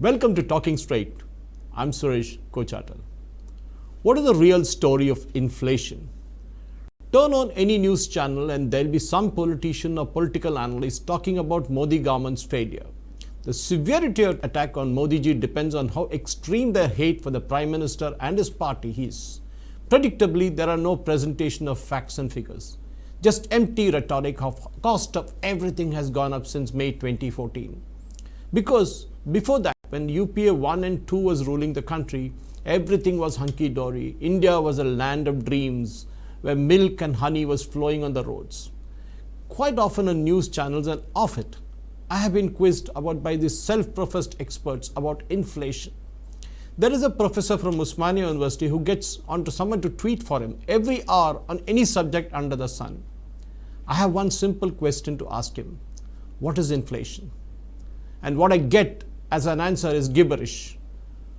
Welcome to Talking Straight. I'm Suresh Kochattil. What is the real story of inflation? Turn on any news channel and there'll be some politician or political analyst talking about Modi government's failure. The severity of attack on Modi ji depends on how extreme their hate for the Prime Minister and his party is. Predictably, there are no presentation of facts and figures. Just empty rhetoric of cost of everything has gone up since May 2014. Because before that, when UPA 1 and 2 was ruling the country, everything was hunky-dory. India was a land of dreams where milk and honey was flowing on the roads. Quite often on news channels and off it, I have been quizzed by these self-professed experts about inflation. There is a professor from Osmania University who gets onto someone to tweet for him every hour on any subject under the sun. I have one simple question to ask him. What is inflation? And what I get as an answer is gibberish.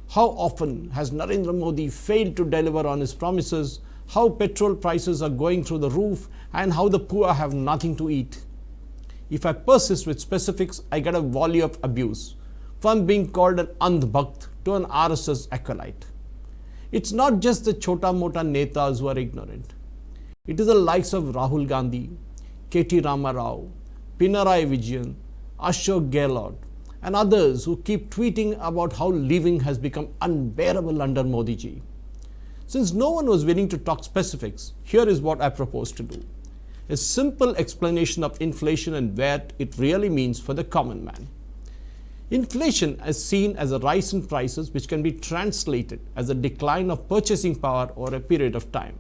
How often has Narendra Modi failed to deliver on his promises, how petrol prices are going through the roof, and how the poor have nothing to eat? If I persist with specifics, I get a volley of abuse, from being called an Andhbhakt to an RSS acolyte. It's not just the chota-mota netas who are ignorant. It is the likes of Rahul Gandhi, K.T. Rama Rao, Pinarayi Vijayan, Ashok Gehlot, and others who keep tweeting about how living has become unbearable under Modi ji. Since no one was willing to talk specifics, here is what I propose to do. A simple explanation of inflation and what it really means for the common man. Inflation is seen as a rise in prices which can be translated as a decline of purchasing power over a period of time.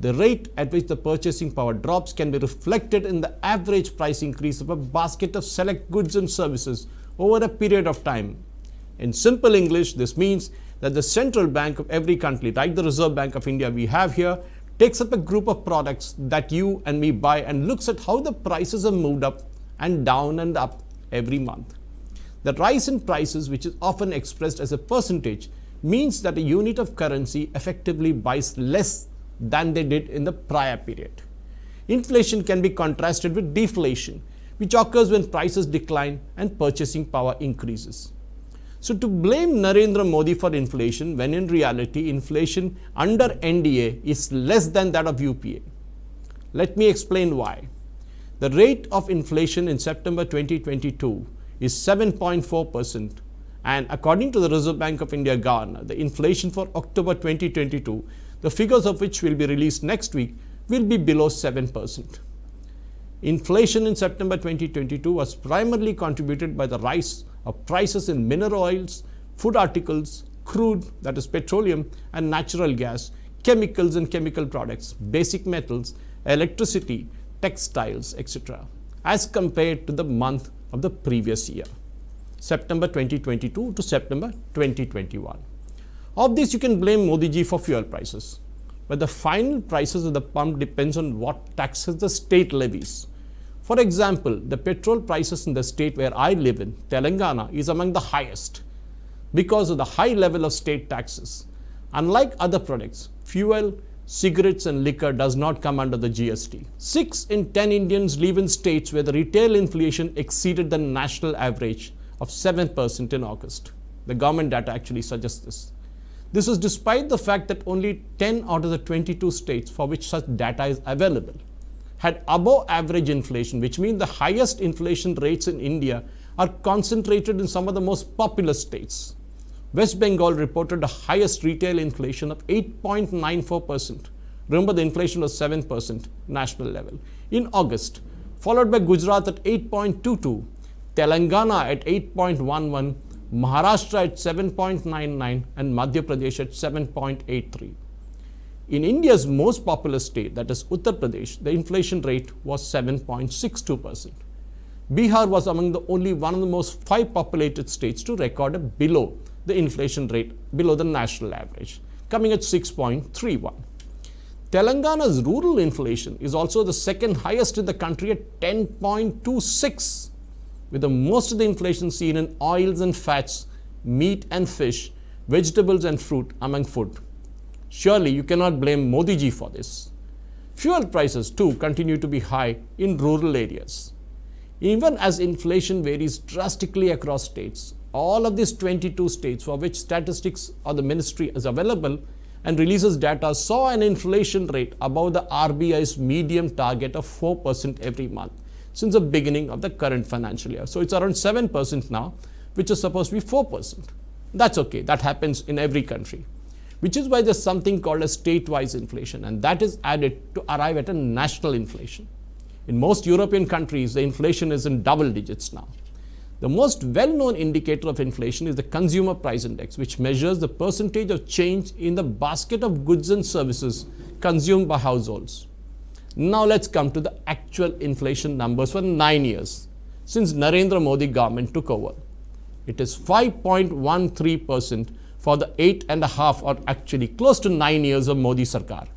The rate at which the purchasing power drops can be reflected in the average price increase of a basket of select goods and services over a period of time. In simple English, this means that the central bank of every country, like the Reserve Bank of India we have here, takes up a group of products that you and me buy and looks at how the prices have moved up and down and up every month. The rise in prices, which is often expressed as a percentage, means that a unit of currency effectively buys less than they did in the prior period. Inflation can be contrasted with deflation, which occurs when prices decline and purchasing power increases. So to blame Narendra Modi for inflation, when in reality inflation under NDA is less than that of UPA. Let me explain why. The rate of inflation in September 2022 is 7.4%, and according to the Reserve Bank of India governor, the inflation for October 2022, the figures of which will be released next week, will be below 7%. Inflation in September 2022 was primarily contributed by the rise of prices in mineral oils, food articles, crude, that is petroleum, and natural gas, chemicals and chemical products, basic metals, electricity, textiles, etc., as compared to the month of the previous year, September 2022 to September 2021. Of this, you can blame Modi ji for fuel prices, but the final prices of the pump depends on what taxes the state levies. For example, the petrol prices in the state where I live in, Telangana, is among the highest because of the high level of state taxes. Unlike other products, fuel, cigarettes and liquor does not come under the GST. 6 in 10 Indians live in states where the retail inflation exceeded the national average of 7% in August. The government data actually suggests this. This is despite the fact that only 10 out of the 22 states for which such data is available had above average inflation, which means the highest inflation rates in India are concentrated in some of the most populous states. West Bengal reported the highest retail inflation of 8.94%. Remember, the inflation was 7% national level in August, followed by Gujarat at 8.22, Telangana at 8.11, Maharashtra at 7.99, and Madhya Pradesh at 7.83. In India's most populous state, that is Uttar Pradesh, the inflation rate was 7.62%. Bihar was among the only one of the most 5 populated states to record a below the inflation rate, below the national average, coming at 6.31. Telangana's rural inflation is also the second highest in the country at 10.26, with the most of the inflation seen in oils and fats, meat and fish, vegetables and fruit among food. Surely you cannot blame Modi ji for this. Fuel prices too continue to be high in rural areas. Even as inflation varies drastically across states, all of these 22 states for which statistics or the ministry is available and releases data saw an inflation rate above the RBI's medium target of 4% every month since the beginning of the current financial year. So it's around 7% now, which is supposed to be 4%. That's okay. That happens in every country, which is why there's something called a state-wise inflation, and that is added to arrive at a national inflation. In most European countries, the inflation is in double digits now. The most well-known indicator of inflation is the consumer price index, which measures the percentage of change in the basket of goods and services consumed by households. Now let's come to the actual inflation numbers for 9 years since Narendra Modi government took over. It is 5.13% for the 8.5 or actually close to 9 years of Modi Sarkar.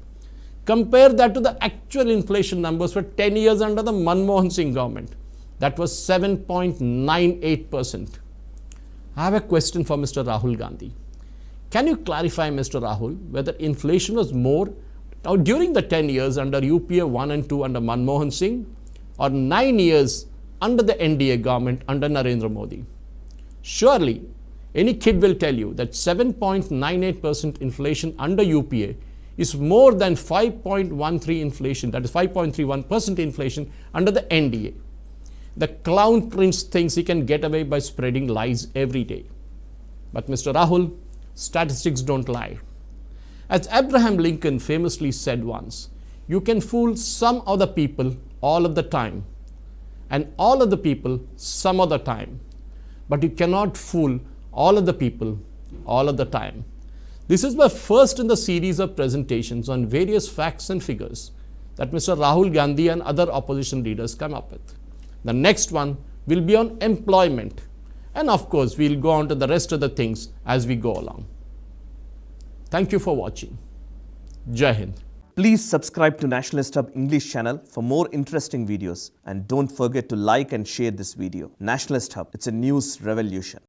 Compare that to the actual inflation numbers for 10 years under the Manmohan Singh government. That was 7.98%. I have a question for Mr. Rahul Gandhi. Can you clarify, Mr. Rahul, whether inflation was more during the 10 years under UPA 1 and 2 under Manmohan Singh or 9 years under the NDA government under Narendra Modi? Surely, any kid will tell you that 7.98% inflation under UPA is more than 5.13 inflation, that is 5.31% inflation under the NDA. The clown prince thinks he can get away by spreading lies every day. But Mr. Rahul, statistics don't lie. As Abraham Lincoln famously said once, you can fool some of the people all of the time, and all of the people some of the time, but you cannot fool all of the people all of the time. This is my first in the series of presentations on various facts and figures that Mr. Rahul Gandhi and other opposition leaders come up with. The next one will be on employment, and of course we'll go on to the rest of the things as we go along. Thank you for watching. Jai Hind. Please subscribe to Nationalist Hub English channel for more interesting videos, and don't forget to like and share this video. Nationalist Hub, it's a news revolution.